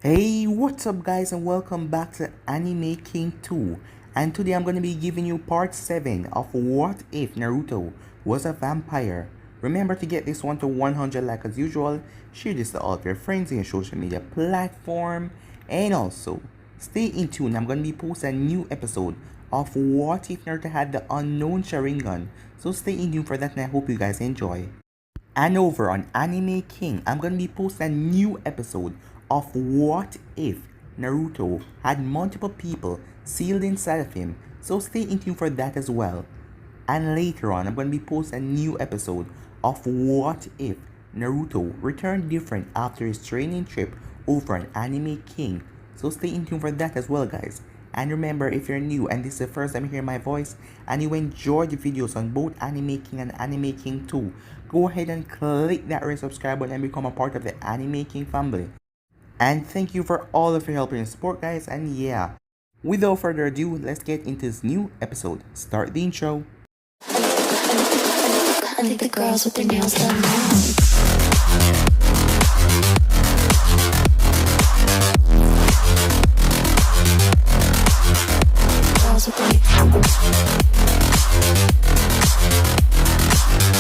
Hey, what's up guys and welcome back to Anime King 2, and today I'm going to be giving you part 7 of What If Naruto Was a Vampire. Remember to get this one to 100 like as usual, share this to all of your friends in your social media platform, and also stay in tune. I'm going to be posting a new episode of What If Naruto Had the Unknown Sharingan, so stay in tune for that and I hope you guys enjoy. And over on Anime King, I'm going to be posting a new episode of What If Naruto Had Multiple People Sealed Inside of Him, so stay in tune for that as well. And later on, I'm going to be posting a new episode of What If Naruto Returned Different after his training trip over on Anime King, so stay in tune for that as well guys. And remember, if you're new and this is the first time you hear my voice and you enjoy the videos on both Anime King and Anime King 2, go ahead and click that red subscribe button and become a part of the Anime King family. And thank you for all of your help and support guys, and yeah, without further ado, let's get into this new episode. Start the intro. I think the girls with their nails done now. Girls with their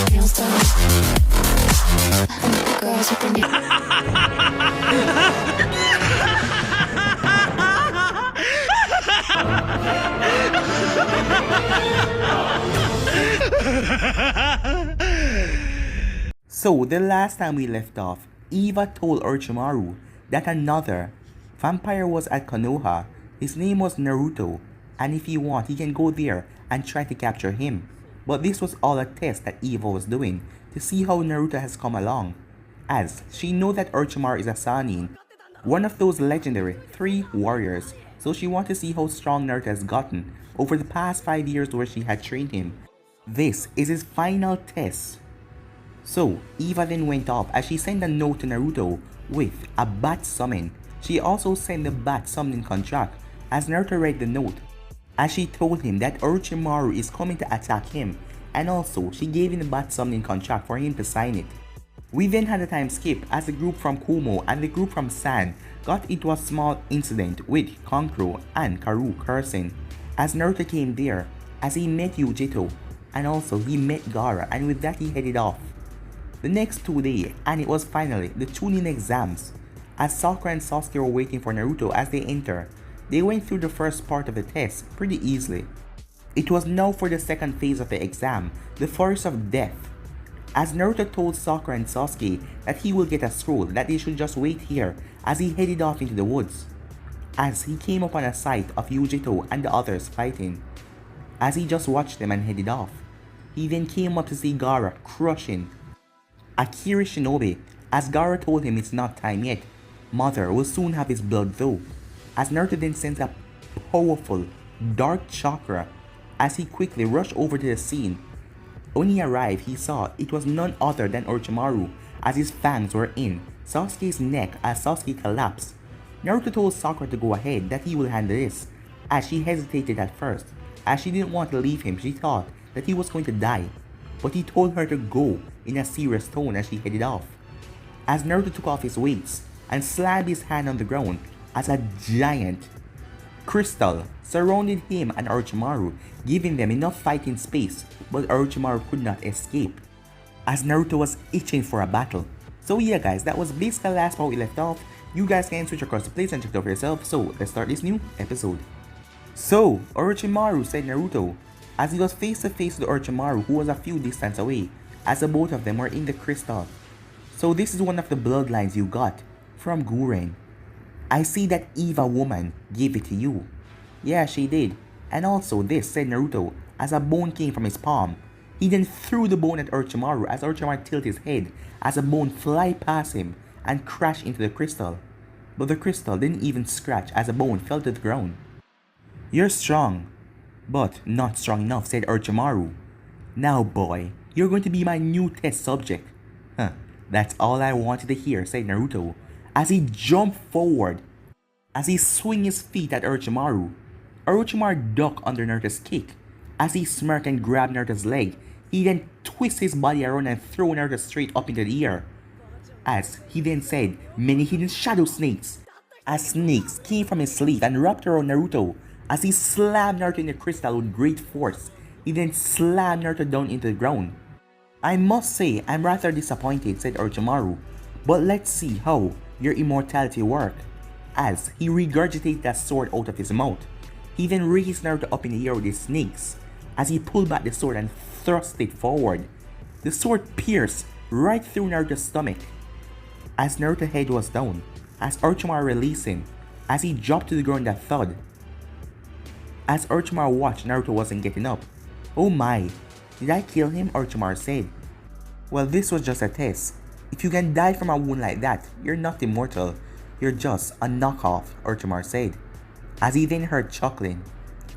nails done. I think the girls with their So the last time we left off, Eva told Orochimaru that another vampire was at Konoha. His name was Naruto, and if he wants, he can go there and try to capture him. But this was all a test that Eva was doing to see how Naruto has come along, as she knows that Orochimaru is a Sannin, one of those legendary 3 warriors, so she wants to see how strong Naruto has gotten over the past 5 years where she had trained him. This is his final test. So, Eva then went off as she sent a note to Naruto with a bat summon. She also sent the bat summoning contract as Naruto read the note, as she told him that Orochimaru is coming to attack him, and also she gave him the bat summoning contract for him to sign it. We then had a time skip as the group from Kumo and the group from San got into a small incident with Kankuro and Karu cursing, as Naruto came there as he met Yujito, and also he met Gaara, and with that he headed off. The next 2 days, and it was finally the Chunin exams. As Sakura and Sasuke were waiting for Naruto as they enter, they went through the first part of the test pretty easily. It was now for the second phase of the exam, the Forest of Death. As Naruto told Sakura and Sasuke that he will get a scroll, that they should just wait here as he headed off into the woods. As he came upon a sight of Yujito and the others fighting, as he just watched them and headed off, he then came up to see Gaara crushing Akira Shinobi, as Gaara told him it's not time yet. Mother will soon have his blood though. As Naruto then sends a powerful dark chakra as he quickly rushed over to the scene. When he arrived, he saw it was none other than Orochimaru, as his fangs were in Sasuke's neck as Sasuke collapsed. Naruto told Sakura to go ahead, that he will handle this, as she hesitated at first, as she didn't want to leave him. She thought that he was going to die, but he told her to go in a serious tone as she headed off. As Naruto took off his weights and slammed his hand on the ground, as a giant crystal surrounded him and Orochimaru, giving them enough fighting space, but Orochimaru could not escape, as Naruto was itching for a battle. So yeah guys, that was basically the last part we left off. You guys can switch across the place and check it out for yourself, so let's start this new episode. So, Orochimaru said Naruto, as he was face to face with Orochimaru, who was a few distance away, as the both of them were in the crystal. So this is one of the bloodlines you got from Guren. I see that Eva woman gave it to you. Yeah, she did. And also this, said Naruto, as a bone came from his palm. He then threw the bone at Orochimaru as Orochimaru tilted his head as a bone fly past him and crashed into the crystal. But the crystal didn't even scratch as a bone fell to the ground. You're strong, but not strong enough, said Orochimaru. Now boy, you're going to be my new test subject. That's all I wanted to hear, said Naruto, as he jumped forward, as he swung his feet at Orochimaru. Orochimaru ducked under Naruto's kick. As he smirked and grabbed Naruto's leg, he then twisted his body around and threw Naruto straight up into the air. As he then said, many hidden shadow snakes, as snakes came from his sleeve and wrapped around Naruto as he slammed Naruto in the crystal with great force. He then slammed Naruto down into the ground. I must say I'm rather disappointed, said Orochimaru, but let's see how your immortality works. As he regurgitated that sword out of his mouth, he then raised Naruto up in the air with his snakes. As he pulled back the sword and thrust it forward, the sword pierced right through Naruto's stomach. As Naruto's head was down, as Orochimaru released him, as he dropped to the ground that thud. As Orochimaru watched, Naruto wasn't getting up. Oh my, did I kill him? Orochimaru said. Well, this was just a test. If you can die from a wound like that, you're not immortal. You're just a knockoff, Orochimaru said. As he then heard chuckling.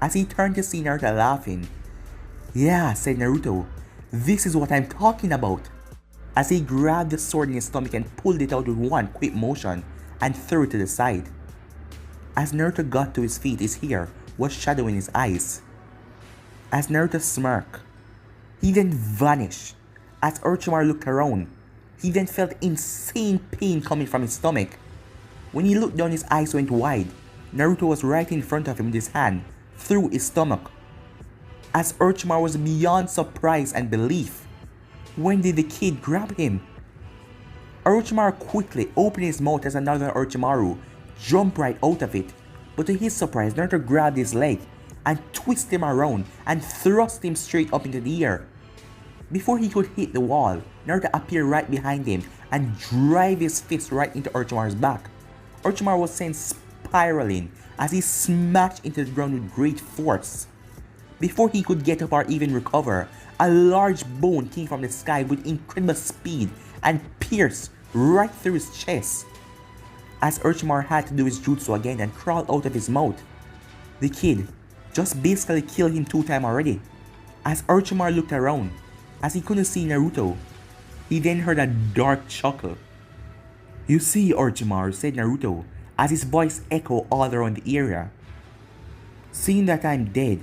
As he turned to see Naruto laughing. Yeah, said Naruto. This is what I'm talking about. As he grabbed the sword in his stomach and pulled it out with one quick motion and threw it to the side. As Naruto got to his feet, his hair was shadowing his eyes. As Naruto smirked, he then vanished. As Orochimaru looked around, he then felt insane pain coming from his stomach. When he looked down, his eyes went wide. Naruto was right in front of him with his hand through his stomach. As Orochimaru was beyond surprise and belief. When did the kid grab him? Orochimaru quickly opened his mouth as another Orochimaru jumped right out of it. But to his surprise, Naruto grabbed his leg and twisted him around and thrust him straight up into the air. Before he could hit the wall, Naruto appeared right behind him and drive his fist right into Orochimaru's back. Orochimaru was sent spiraling as he smashed into the ground with great force. Before he could get up or even recover, a large bone came from the sky with incredible speed and pierced right through his chest. As Orochimaru had to do his jutsu again and crawl out of his mouth. The kid just basically killed him 2 times already. As Orochimaru looked around, as he couldn't see Naruto, he then heard a dark chuckle. You see, Orochimaru, said Naruto, as his voice echoed all around the area. Seeing that I'm dead,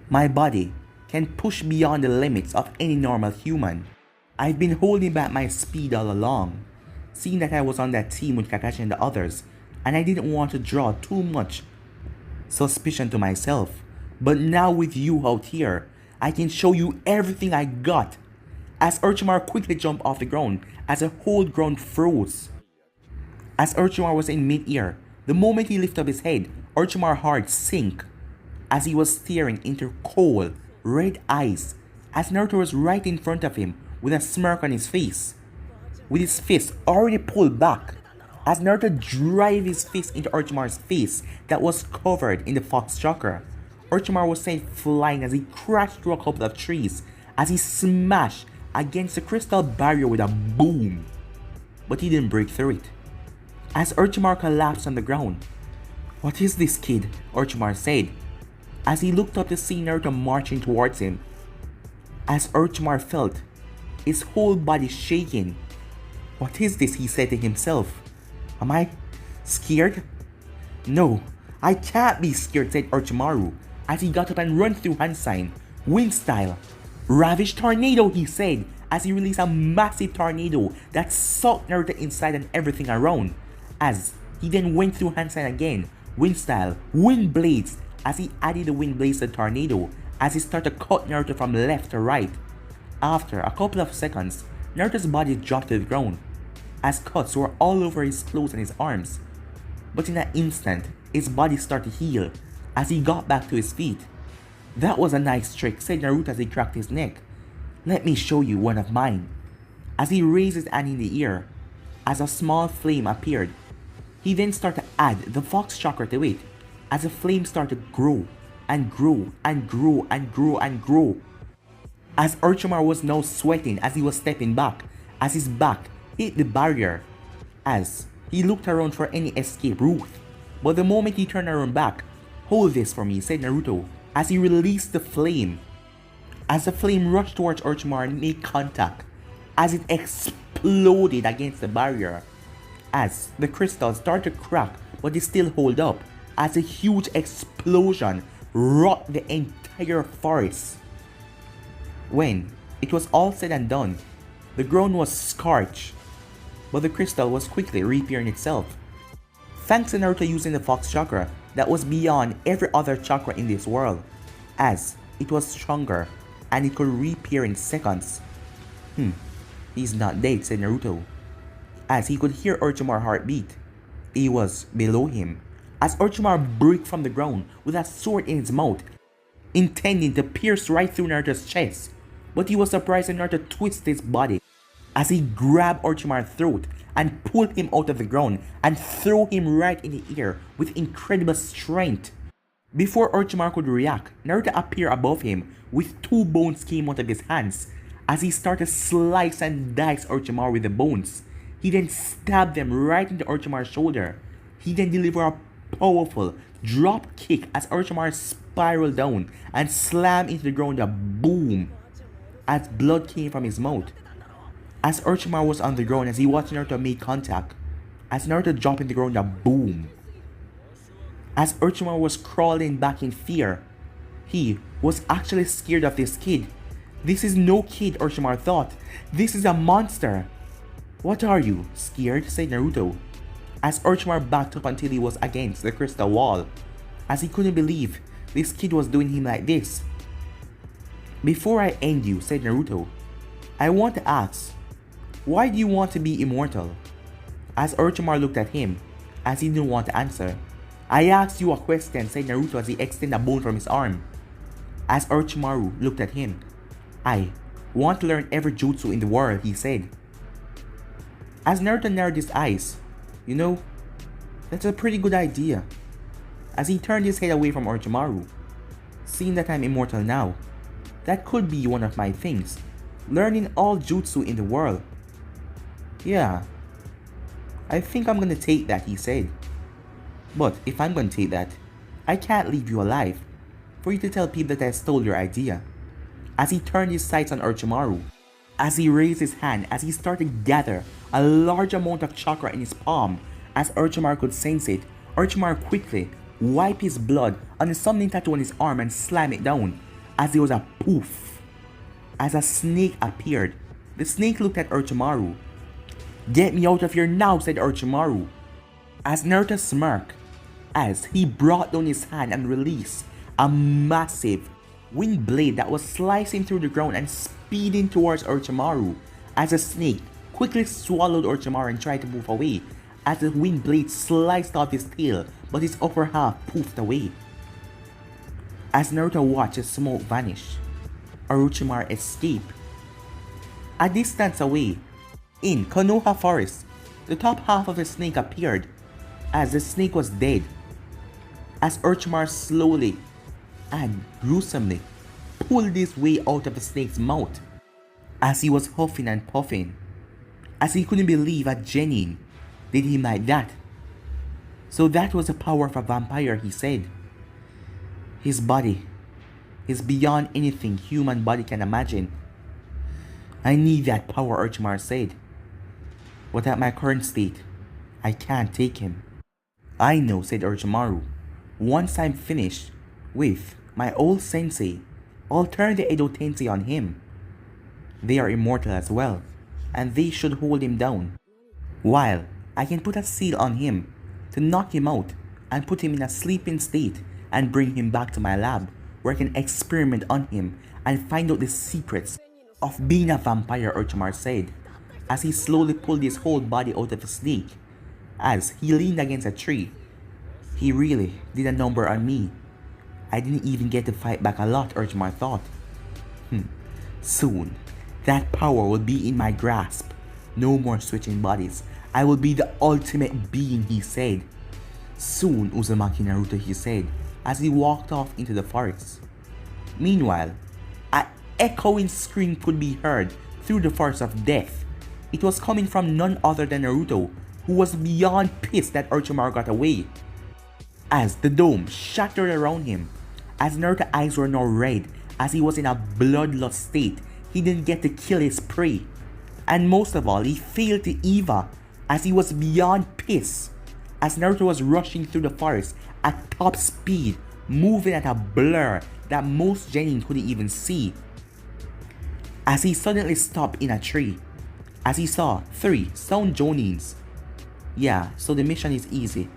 my body can push beyond the limits of any normal human. I've been holding back my speed all along, seeing that I was on that team with Kakashi and the others, and I didn't want to draw too much suspicion to myself. But now with you out here, I can show you everything I got. As Orochimaru quickly jumped off the ground as the whole ground froze. As Orochimaru was in mid-air, the moment he lifted up his head, Orochimaru's heart sank as he was staring into cold, red eyes as Naruto was right in front of him with a smirk on his face. With his fist already pulled back, as Naruto drove his fist into Orochimaru's face that was covered in the fox chakra. Orochimaru was sent flying as he crashed through a couple of trees as he smashed against the crystal barrier with a boom. But he didn't break through it. As Orochimaru collapsed on the ground. What is this, kid? Orochimaru said, as he looked up to see Naruto marching towards him. As Orochimaru felt his whole body shaking. What is this? He said to himself. Am I scared? No, I can't be scared, said Orochimaru as he got up and ran through hand sign, wind style. Ravish tornado, he said as he released a massive tornado that sucked Naruto inside and everything around. As he then went through hand sign again, wind style, wind blades, as he added the wind blades to the tornado as he started to cut Naruto from left to right. After a couple of seconds, Naruto's body dropped to the ground as cuts were all over his clothes and his arms. But in an instant, his body started to heal as he got back to his feet. That was a nice trick, said Naruto as he cracked his neck. Let me show you one of mine. As he raised his hand in the air, as a small flame appeared, he then started to add the fox chakra to it as the flame started to grow and grow and grow and grow and grow. As Orochimaru was now sweating as he was stepping back, as his back hit the barrier, as he looked around for any escape route. But the moment he turned around back, hold this for me, said Naruto, as he released the flame. As the flame rushed towards Orochimaru and made contact, as it exploded against the barrier. As the crystals started to crack but they still hold up, as a huge explosion rocked the entire forest. When it was all said and done, the ground was scorched, but the crystal was quickly repairing itself. thanks to Naruto using the Fox chakra that was beyond every other chakra in this world, as it was stronger and it could reappear in seconds. He's not dead, said Naruto, as he could hear Orochimaru's heartbeat. He was below him, as Orochimaru broke from the ground with a sword in his mouth, intending to pierce right through Naruto's chest, but he was surprised when Naruto twisted his body as he grabbed Orochimaru's throat and pulled him out of the ground and threw him right in the air with incredible strength. Before Orochimaru could react, Naruto appeared above him with two bones came out of his hands as he started to slice and dice Orochimaru with the bones. He then stabbed them right into Orochimaru's shoulder. He then delivered a powerful drop kick as Orochimaru spiraled down and slammed into the ground a boom as blood came from his mouth. As Orochimaru was on the ground as he watched Naruto make contact, as Naruto dropped in the ground a boom. As Orochimaru was crawling back in fear, he was actually scared of this kid. This is no kid, Orochimaru thought. This is a monster. What are you, scared? Said Naruto, as Orochimaru backed up until he was against the crystal wall, as he couldn't believe this kid was doing him like this. Before I end you, said Naruto, I want to ask, why do you want to be immortal? As Orochimaru looked at him, as he didn't want to answer. I asked you a question, said Naruto as he extended a bone from his arm. As Orochimaru looked at him, I want to learn every jutsu in the world, he said. As Naruto narrowed his eyes, you know, that's a pretty good idea. As he turned his head away from Orochimaru, seeing that I'm immortal now, that could be one of my things, learning all jutsu in the world. Yeah, I think I'm gonna take that, he said. But if I'm gonna take that, I can't leave you alive for you to tell people that I stole your idea. As he turned his sights on Orochimaru, as he raised his hand, as he started to gather a large amount of chakra in his palm, as Orochimaru could sense it, Orochimaru quickly wiped his blood on the summoning tattoo on his arm and slammed it down, as there was a poof. As a snake appeared, the snake looked at Orochimaru. Get me out of here now, said Orochimaru. As Naruto smirked, as he brought down his hand and released a massive winged blade that was slicing through the ground and speeding towards Orochimaru, as the snake quickly swallowed Orochimaru and tried to move away, as the winged blade sliced off his tail, but his upper half poofed away. As Naruto watched the smoke vanish, Orochimaru escaped. A distance away, in Konoha Forest, the top half of the snake appeared, as the snake was dead. As Orochimaru slowly and gruesomely pulled his way out of the snake's mouth, as he was huffing and puffing, as he couldn't believe a genin did him like that. So that was the power of a vampire, he said. His body is beyond anything human body can imagine. I need that power, Orochimaru said. But at my current state, I can't take him. I know, said Orochimaru. Once I'm finished with my old sensei, I'll turn the Edo Tensei on him. They are immortal as well, and they should hold him down, while I can put a seal on him to knock him out and put him in a sleeping state and bring him back to my lab where I can experiment on him and find out the secrets of being a vampire, Orochimaru said, as he slowly pulled his whole body out of the snake. As he leaned against a tree, he really did a number on me. I didn't even get to fight back a lot, Orochimaru thought. Soon, that power will be in my grasp. No more switching bodies. I will be the ultimate being, he said. Soon, Uzumaki Naruto, he said, as he walked off into the forest. Meanwhile, an echoing scream could be heard through the forest of death. It was coming from none other than Naruto, who was beyond pissed that Orochimaru got away. As the dome shattered around him, as Naruto's eyes were now red, as he was in a bloodlust state, he didn't get to kill his prey. And most of all, he failed to Eva, as he was beyond pissed, as Naruto was rushing through the forest at top speed, moving at a blur that most genin couldn't even see. As he suddenly stopped in a tree, as he saw 3 sound jonins. Yeah, so the mission is easy.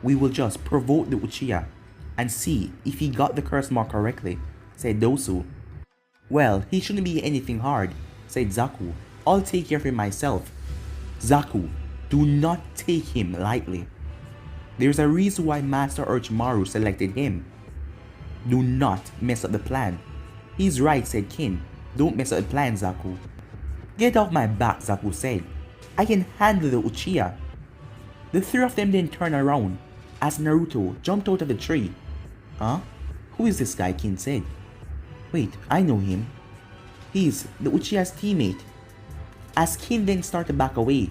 We will just provoke the Uchiha and see if he got the curse mark correctly, said Dosu. Well, he shouldn't be anything hard, said Zaku. I'll take care of him myself. Zaku, do not take him lightly. There's a reason why Master Orochimaru selected him. Do not mess up the plan. He's right, said Kin. Don't mess up the plan, Zaku. Get off my back, Zaku said. I can handle the Uchiha. The three of them then turned around as Naruto jumped out of the tree. Huh? Who is this guy? Kin said. Wait, I know him. He's the Uchiha's teammate. As Kin then started to back away,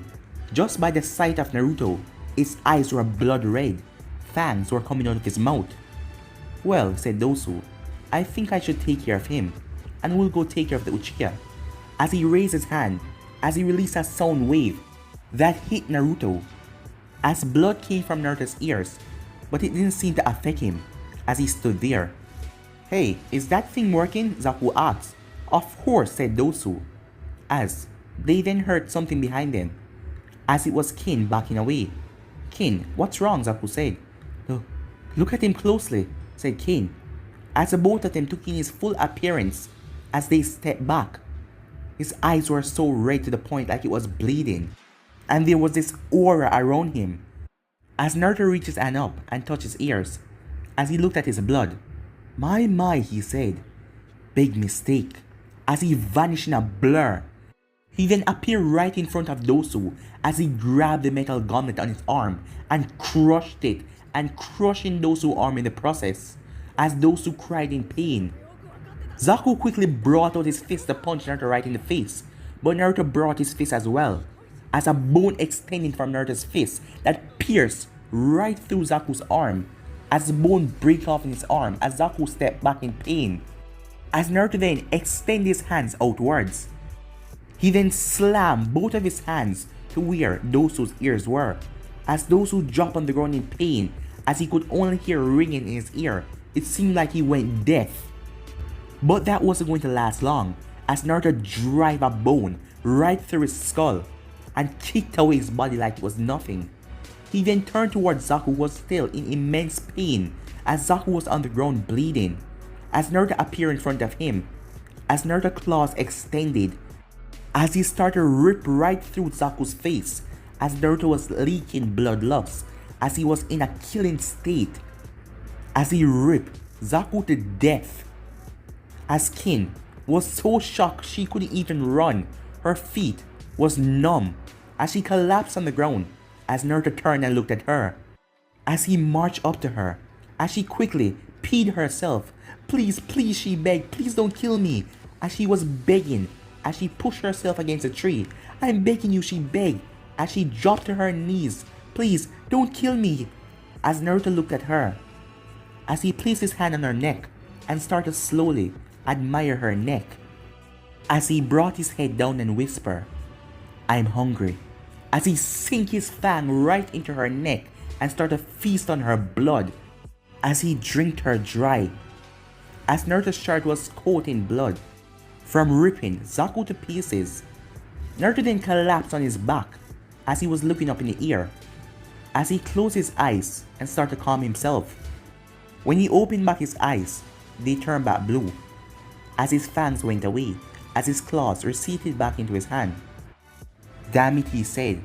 just by the sight of Naruto, his eyes were blood red. Fangs were coming out of his mouth. Well, said Dosu, I think I should take care of him, and we'll go take care of the Uchiha. As he raised his hand, as he released a sound wave that hit Naruto, as blood came from Naruto's ears, but it didn't seem to affect him as he stood there. Hey, is that thing working? Zaku asked. Of course, said Dosu, as they then heard something behind them, as it was Kin backing away. Kin, what's wrong? Zaku said. Look at him closely, said Kin, as the both of them took in his full appearance as they stepped back. His eyes were so red to the point like it was bleeding, and there was this aura around him. As Naruto reached his hand up and touched his ears, as he looked at his blood. My, he said. Big mistake. As he vanished in a blur. He then appeared right in front of Dosu as he grabbed the metal gauntlet on his arm and crushed it, and crushing Dosu's arm in the process, as Dosu cried in pain. Zaku quickly brought out his fist to punch Naruto right in the face, but Naruto brought his fist as well, as a bone extended from Naruto's fist that pierced right through Zaku's arm, as the bone broke off in his arm as Zaku stepped back in pain. As Naruto then extended his hands outwards, he then slammed both of his hands to where Dosu's ears were, as Dosu dropped on the ground in pain as he could only hear ringing in his ear. It seemed like he went deaf. But that wasn't going to last long, as Naruto drove a bone right through his skull and kicked away his body like it was nothing. He then turned towards Zaku, who was still in immense pain as Zaku was on the ground bleeding, as Naruto appeared in front of him, as Naruto's claws extended, as he started to rip right through Zaku's face, as Naruto was leaking blood loss, as he was in a killing state, as he ripped Zaku to death. As Kin was so shocked she couldn't even run, her feet was numb as she collapsed on the ground, as Naruto turned and looked at her, as he marched up to her, as she quickly peed herself. Please, she begged, please don't kill me, as she was begging, as she pushed herself against a tree. I'm begging you, she begged, as she dropped to her knees. Please, don't kill me. As Naruto looked at her, as he placed his hand on her neck and started slowly admire her neck, as he brought his head down and whispered, I'm hungry, as he sank his fang right into her neck and started to feast on her blood, as he drank her dry, as Naruto's shirt was coated in blood from ripping Zaku to pieces. Naruto then collapsed on his back as he was looking up in the air, as he closed his eyes and started to calm himself. When he opened back his eyes, they turned back blue, as his fangs went away, as his claws receded back into his hand. Damn it, he said,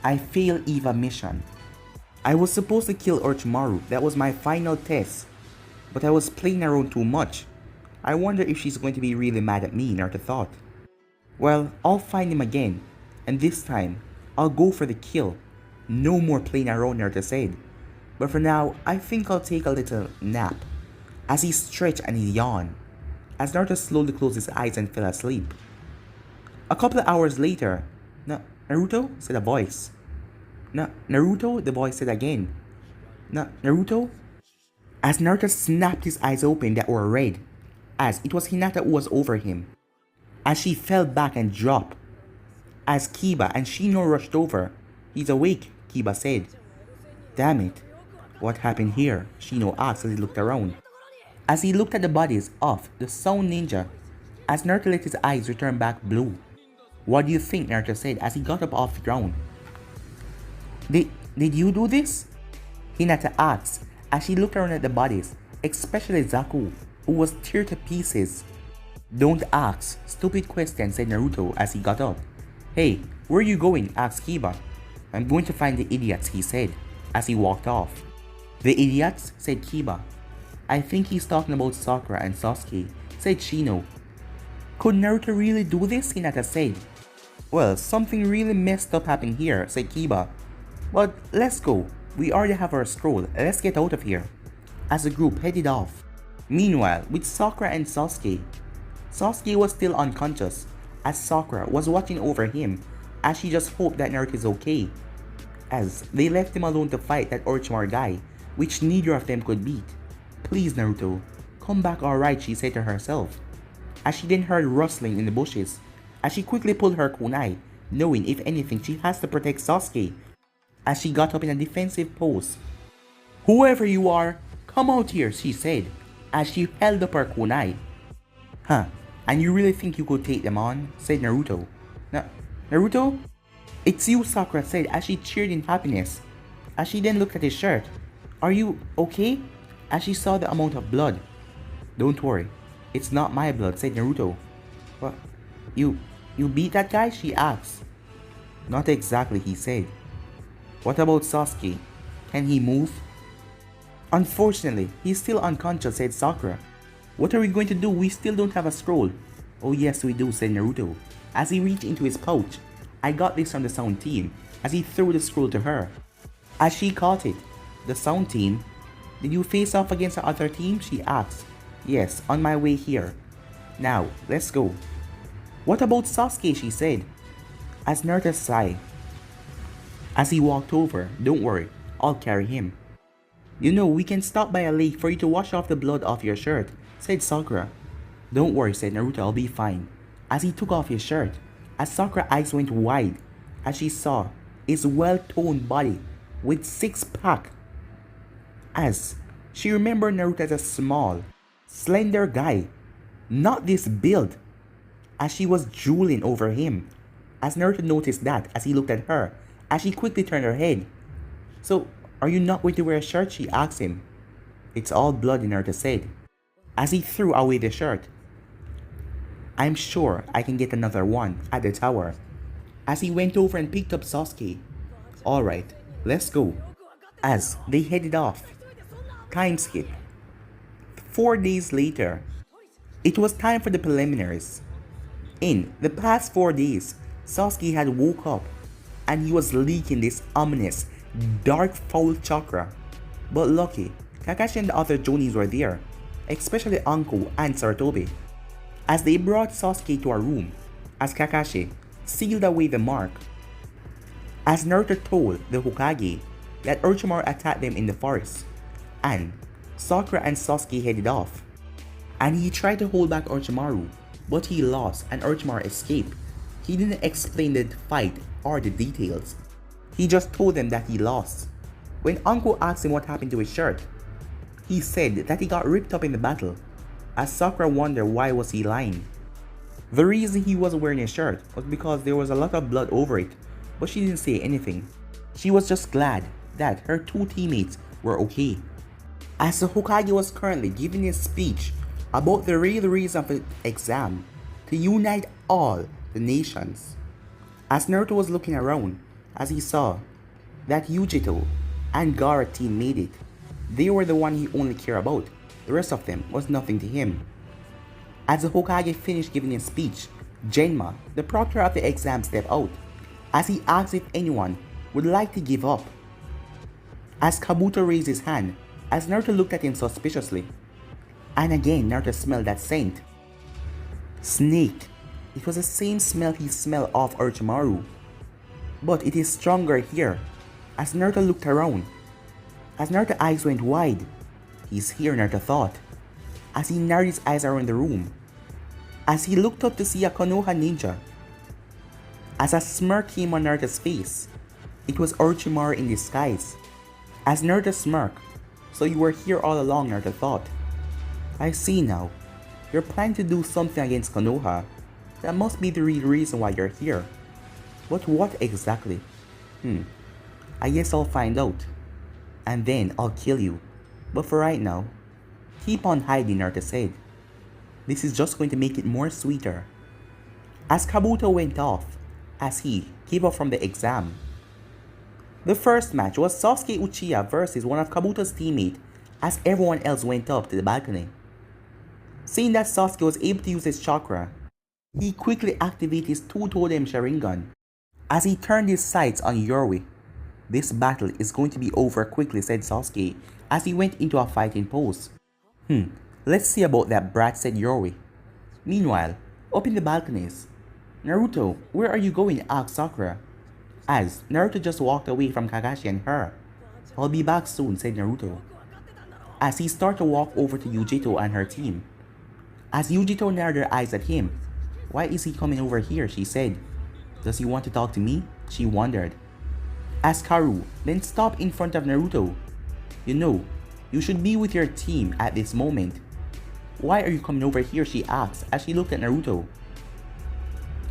I failed Eva mission. I was supposed to kill Orochimaru, that was my final test, but I was playing around too much. I wonder if she's going to be really mad at me, Naruto thought. Well, I'll find him again, and this time, I'll go for the kill. No more playing around, Naruto said. But for now, I think I'll take a little nap. As he stretched and he yawned, as Naruto slowly closed his eyes and fell asleep. A couple of hours later, Naruto? Said a voice. Naruto? The voice said again. Naruto? As Naruto snapped his eyes open that were red, as it was Hinata who was over him, as she fell back and dropped. As Kiba and Shino rushed over. He's awake, Kiba said. Damn it. What happened here? Shino asked as he looked around. As he looked at the bodies of the Sound Ninja, as Naruto let his eyes return back blue. What do you think? Naruto said as he got up off the ground. Did you do this? Hinata asked as she looked around at the bodies, especially Zaku, who was teared to pieces. Don't ask stupid questions, said Naruto as he got up. Hey, where are you going? Asked Kiba. I'm going to find the idiots, he said as he walked off. The idiots? Said Kiba. I think he's talking about Sakura and Sasuke, said Shino. Could Naruto really do this? Hinata said. Well, something really messed up happened here, said Kiba. But let's go. We already have our scroll. Let's get out of here. As the group headed off. Meanwhile, with Sakura and Sasuke. Sasuke was still unconscious, as Sakura was watching over him, as she just hoped that Naruto is okay. As they left him alone to fight that Orochimaru guy, which neither of them could beat. Please Naruto, come back alright, she said to herself. As she then heard rustling in the bushes, as she quickly pulled her kunai, knowing if anything she has to protect Sasuke, as she got up in a defensive pose. Whoever you are, come out here, she said, as she held up her kunai. Huh, and you really think you could take them on? Said Naruto. Naruto? It's you, Sakura said as she cheered in happiness. As she then looked at his shirt. Are you okay? As she saw the amount of blood. Don't worry, it's not my blood, said Naruto. What? You beat that guy? She asked. Not exactly, he said. What about Sasuke? Can he move? Unfortunately, he's still unconscious, said Sakura. What are we going to do? We still don't have a scroll. Oh yes we do, said Naruto, as he reached into his pouch. I got this from the sound team, as he threw the scroll to her. As she caught it, the sound team, did you face off against the other team? She asked. Yes, on my way here. Now, let's go. What about Sasuke? She said, as Naruto sighed. As he walked over, don't worry, I'll carry him. You know, we can stop by a lake for you to wash off the blood off your shirt, said Sakura. Don't worry, said Naruto, I'll be fine. As he took off his shirt, as Sakura's eyes went wide, as she saw his well-toned body with six-pack. As she remembered Naruto as a small, slender guy, not this build, as she was drooling over him. As Naruto noticed that as he looked at her, as she quickly turned her head. So, are you not going to wear a shirt? She asked him. It's all blood, Naruto said, as he threw away the shirt. I'm sure I can get another one at the tower. As he went over and picked up Sasuke. Alright, let's go. As they headed off. Time skip. 4 days later. It was time for the preliminaries. In the past 4 days, Sasuke had woke up and he was leaking this ominous, dark foul chakra. But lucky, Kakashi and the other Jonins were there, especially Anko and Sarutobi. As they brought Sasuke to a room, as Kakashi sealed away the mark. As Naruto told the Hokage that Orochimaru attacked them in the forest, and Sakura and Sasuke headed off. And he tried to hold back Orochimaru, but he lost and Orochimaru escaped. He didn't explain the fight or the details. He just told them that he lost. When Anko asked him what happened to his shirt, he said that he got ripped up in the battle, as Sakura wondered why was he lying. The reason he wasn't wearing his shirt was because there was a lot of blood over it, but she didn't say anything. She was just glad that her two teammates were okay. As the Hokage was currently giving his speech about the real reason of the exam, to unite all the nations. As Naruto was looking around, as he saw that Uchiha and Gaara team made it, they were the one he only cared about. The rest of them was nothing to him. As the Hokage finished giving his speech, Genma, the proctor of the exam, stepped out, as he asked if anyone would like to give up. As Kabuto raised his hand, as Naruto looked at him suspiciously. And again Naruto smelled that scent. Snake. It was the same smell he smelled off Orochimaru. But it is stronger here. As Naruto looked around, as Naruto's eyes went wide. He's here, Naruto thought, as he narrowed his eyes around the room. As he looked up to see a Konoha ninja. As a smirk came on Naruto's face, it was Orochimaru in disguise. As Naruto smirked, so you were here all along, Naruto thought. I see now. You're planning to do something against Konoha. That must be the real reason why you're here. But what exactly? I guess I'll find out. and then I'll kill you. But for right now, keep on hiding, Naruto said. This is just going to make it more sweeter. As Kabuto went off, as he gave up from the exam. The first match was Sasuke Uchiha versus one of Kabuto's teammates as everyone else went up to the balcony. Seeing that Sasuke was able to use his chakra, he quickly activated his two-totem Sharingan as he turned his sights on Yoroi. This battle is going to be over quickly, said Sasuke as he went into a fighting pose. Let's see about that brat, said Yoroi. Meanwhile, up in the balconies, Naruto, where are you going? Asked Sakura, as Naruto just walked away from Kakashi and her. I'll be back soon, said Naruto, as he started to walk over to Yujito and her team. As Yujito narrowed her eyes at him, why is he coming over here? She said. Does he want to talk to me? She wondered. As Karu then stopped in front of Naruto. You know, you should be with your team at this moment. Why are you coming over here? She asked as she looked at Naruto.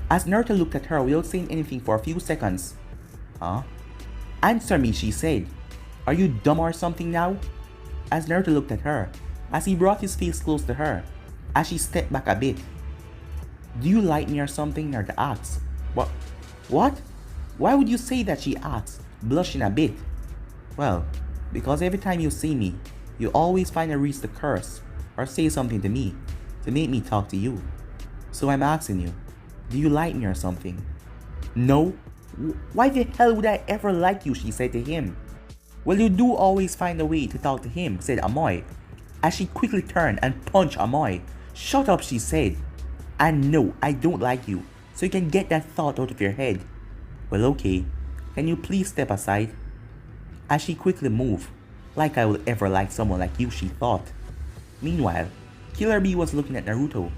As Naruto looked at her without saying anything for a few seconds. Huh? Answer me, she said. Are you dumb or something now? As Naruto looked at her, as he brought his face close to her, as she stepped back a bit. Do you like me or something? Naruto asked. What? Why would you say that? She asked, blushing a bit. Well, because every time you see me, you always find a reason to curse or say something to me to make me talk to you. So I'm asking you, do you like me or something? No? Why the hell would I ever like you? She said to him. Well, you do always find a way to talk to him, said Amoy, as she quickly turned and punched Amoy. Shut up, she said. And no, I don't like you, so you can get that thought out of your head. Well, okay, can you please step aside? As she quickly moved, like I will ever like someone like you, she thought. Meanwhile, Killer Bee was looking at Naruto.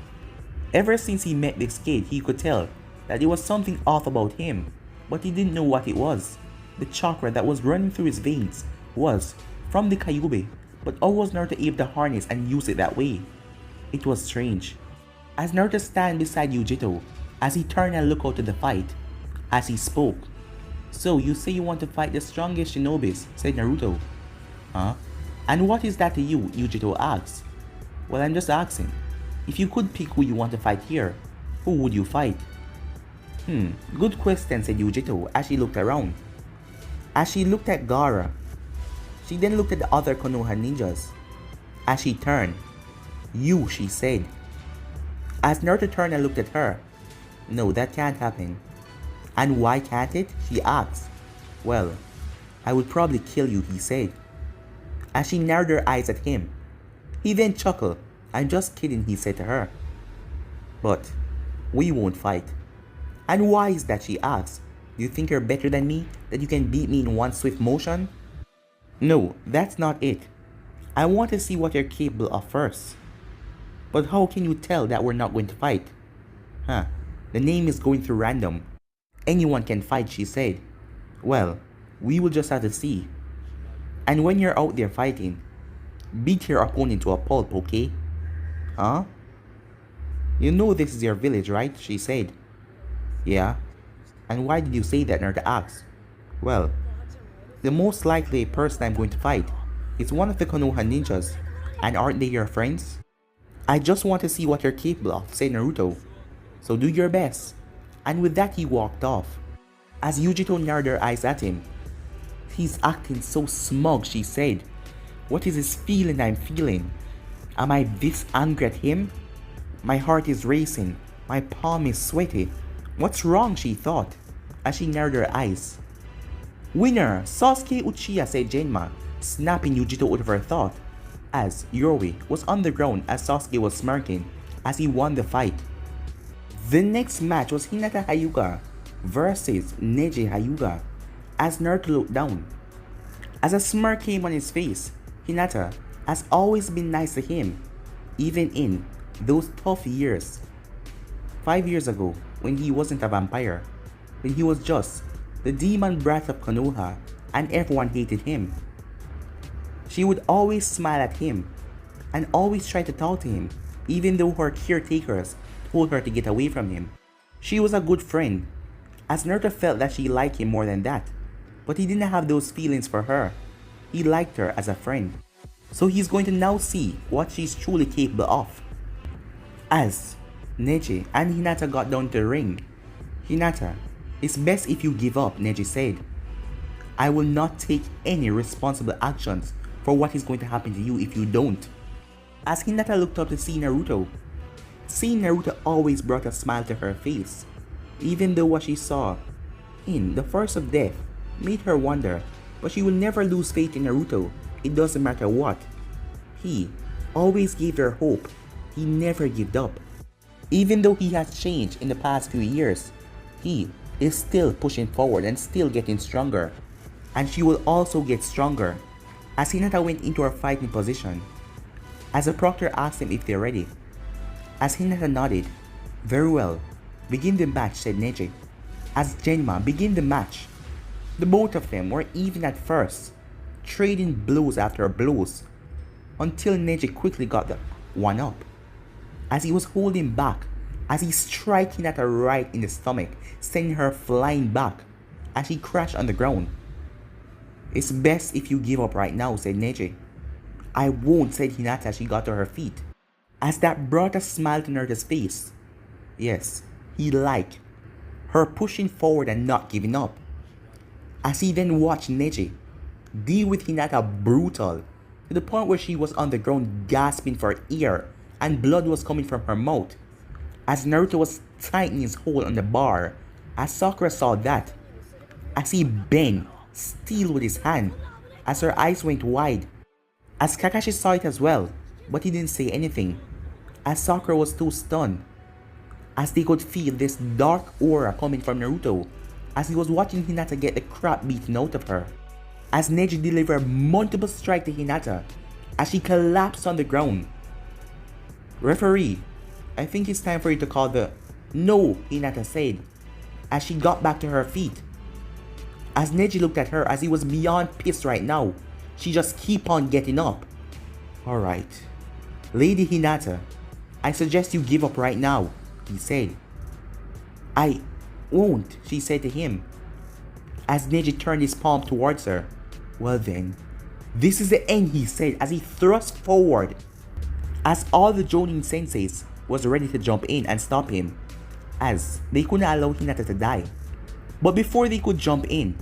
Ever since he met this kid, he could tell that there was something off about him, but he didn't know what it was. The chakra that was running through his veins was from the Kyuubi, but how was Naruto able to harness and use it that way? It was strange. As Naruto stand beside Yujito, as he turned and looked out to the fight, as he spoke. So you say you want to fight the strongest shinobis, said Naruto. Huh? And what is that to you? Yujito asked. Well, I'm just asking. If you could pick who you want to fight here, who would you fight? Good question, said Yujito as she looked around. As she looked at Gaara, she then looked at the other Konoha ninjas. As she turned, you, she said. As Naruto turned and looked at her. No, that can't happen. And why can't it? She asked. Well, I would probably kill you, he said. As she narrowed her eyes at him. He then chuckled. I'm just kidding, he said to her. But we won't fight. And why is that? She asked. Do you think you're better than me? That you can beat me in one swift motion? No, that's not it. I want to see what you're capable of first. But how can you tell that we're not going to fight? The name is going through random. Anyone can fight, she said. Well, we will just have to see. And when you're out there fighting, beat your opponent to a pulp, okay? Huh? You know this is your village, right? She said. Yeah. And why did you say that? Naruto asked. Well, the most likely person I'm going to fight is one of the Konoha ninjas. And aren't they your friends? I just want to see what you're capable of, said Naruto. So do your best. And with that he walked off. As Yujito narrowed her eyes at him. He's acting so smug, she said. What is this feeling I'm feeling? Am I this angry at him? My heart is racing. My palm is sweaty. What's wrong? She thought, as she narrowed her eyes. Winner, Sasuke Uchiha, said Genma, snapping Yujito out of her thought, as Yoroi was on the ground as Sasuke was smirking as he won the fight. The next match was Hinata Hayuga versus Nejay Hayuga, as Naruto looked down. As a smirk came on his face, Hinata has always been nice to him, even in those tough years. 5 years ago, when he wasn't a vampire, when he was just the demon brat of Konoha and everyone hated him. She would always smile at him and always try to talk to him, even though her caretakers told her to get away from him. She was a good friend, as Naruto felt that she liked him more than that, but he didn't have those feelings for her. he liked her as a friend. So he's going to now see what she's truly capable of. As Nejay and Hinata got down to the ring, Hinata, it's best if you give up, Nejay said. I will not take any responsible actions for what is going to happen to you if you don't. As Hinata looked up to see Naruto, seeing Naruto always brought a smile to her face, even though what she saw in the Forest of Death made her wonder, but she will never lose faith in Naruto, it doesn't matter what. He always gave her hope, he never gave up. Even though he has changed in the past few years, he is still pushing forward and still getting stronger. And she will also get stronger. As Hinata went into her fighting position, as the proctor asked him if they're ready. As Hinata nodded, very well, begin the match, said Nejay. As Genma began the match, the both of them were even at first, trading blows after blows, until Nejay quickly got the one up. As he was holding back, as he struck Hinata right in the stomach, sending her flying back, as she crashed on the ground. It's best if you give up right now, said Nejay. I won't, said Hinata as she got to her feet. As that brought a smile to Naruto's face. Yes, he liked her pushing forward and not giving up. As he then watched Nejay deal with Hinata brutal, to the point where she was on the ground gasping for air and blood was coming from her mouth. As Naruto was tightening his hold on the bar, as Sakura saw that, as he bent still with his hand, as her eyes went wide, as Kakashi saw it as well, but he didn't say anything, as Sakura was too stunned, as they could feel this dark aura coming from Naruto, as he was watching Hinata get the crap beaten out of her, as Nejay delivered multiple strikes to Hinata, as she collapsed on the ground. Referee, I think it's time for you to call the... No, Hinata said, as she got back to her feet. As Nejay looked at her, as he was beyond pissed right now, she just keep on getting up. Alright, Lady Hinata, I suggest you give up right now, he said. I won't, she said to him, as Nejay turned his palm towards her. Well then, this is the end, he said as he thrust forward, as all the Jonin senseis was ready to jump in and stop him, as they couldn't allow Hinata to die. But before they could jump in,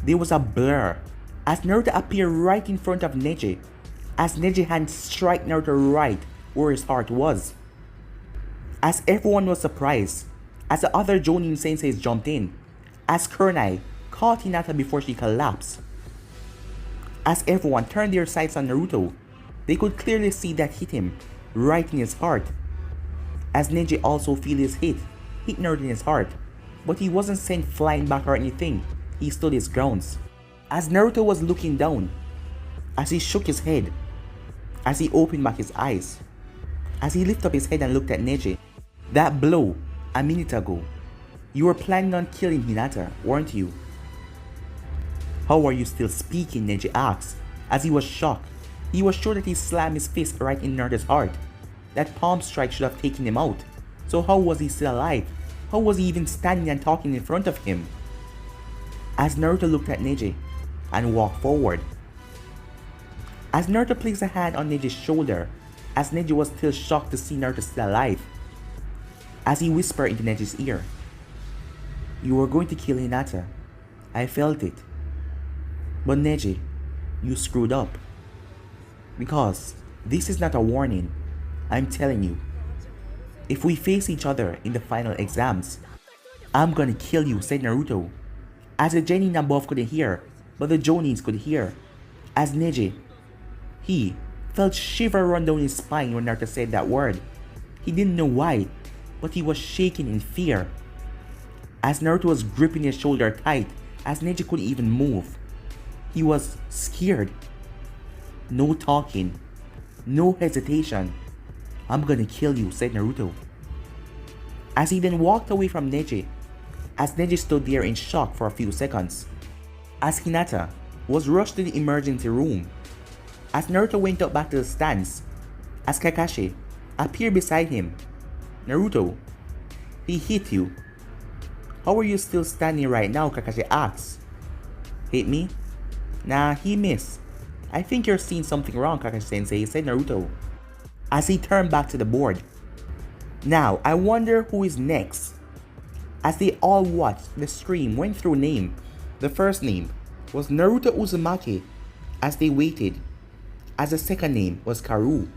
there was a blur, as Naruto appeared right in front of Nejay, as Nejay hand struck Naruto right where his heart was. As everyone was surprised, as the other Jonin senseis jumped in, as Kurenai caught Hinata before she collapsed. As everyone turned their sights on Naruto, they could clearly see that hit him right in his heart. As Nejay also feel his hit Naruto in his heart, but he wasn't sent flying back or anything, he stood his grounds. As Naruto was looking down, as he shook his head, as he opened back his eyes, as he lifted up his head and looked at Nejay. That blow, a minute ago, you were planning on killing Hinata, weren't you? How are you still speaking, Nejay asked, as he was shocked. He was sure that he slammed his fist right in Naruto's heart. That palm strike should have taken him out. So how was he still alive? How was he even standing and talking in front of him? As Naruto looked at Nejay and walked forward. As Naruto placed a hand on Nejay's shoulder, as Nejay was still shocked to see Naruto still alive. As he whispered into Nejay's ear, you were going to kill Hinata. I felt it. But Nejay, you screwed up. Because this is not a warning. I'm telling you. If we face each other in the final exams, I'm gonna kill you, said Naruto. As the genin above couldn't hear, but the Jonins could hear. As Nejay, he felt shiver run down his spine when Naruto said that word. He didn't know why, but he was shaking in fear. As Naruto was gripping his shoulder tight, as Nejay couldn't even move. He was scared. No talking. No hesitation. I'm gonna kill you, said Naruto. As he then walked away from Nejay, as Nejay stood there in shock for a few seconds. As Hinata was rushed to the emergency room. As Naruto went up back to the stands, as Kakashi appeared beside him. Naruto, he hit you. How are you still standing right now? Kakashi asked. Hit me? Nah, he missed. I think you're seeing something wrong, Kakashi-sensei, said Naruto, as he turned back to the board. Now, I wonder who is next. As they all watched, the stream went through name. The first name was Naruto Uzumaki as they waited, as the second name was Karu.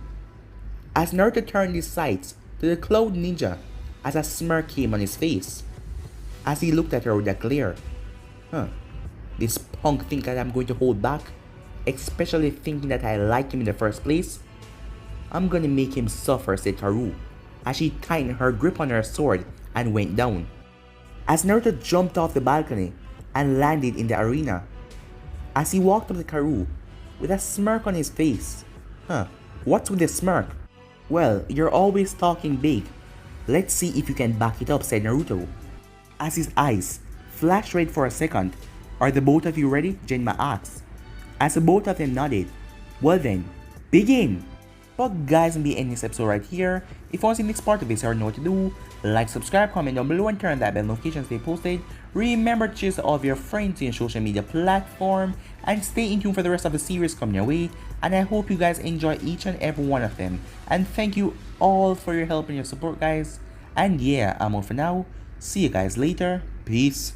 As Naruto turned his sights to the Cloud Ninja as a smirk came on his face, as he looked at her with a glare. This punk think that I'm going to hold back, especially thinking that I like him in the first place. I'm gonna make him suffer, said Karu, as she tightened her grip on her sword and went down. As Naruto jumped off the balcony and landed in the arena, as he walked up to Karu with a smirk on his face. What's with the smirk? Well, you're always talking big. Let's see if you can back it up, said Naruto, as his eyes flashed red for a second. Are the both of you ready? Genma asked. As the both of them nodded. Well then, begin! But guys, in the end of this episode right here, if you want to see the next part of this or know what to do, like, subscribe, comment down below and turn that bell notification to stay posted. Remember to share all of your friends in your social media platform and stay in tune for the rest of the series coming your way. And I hope you guys enjoy each and every one of them. And thank you all for your help and your support, guys. And yeah, I'm out for now. See you guys later. Peace.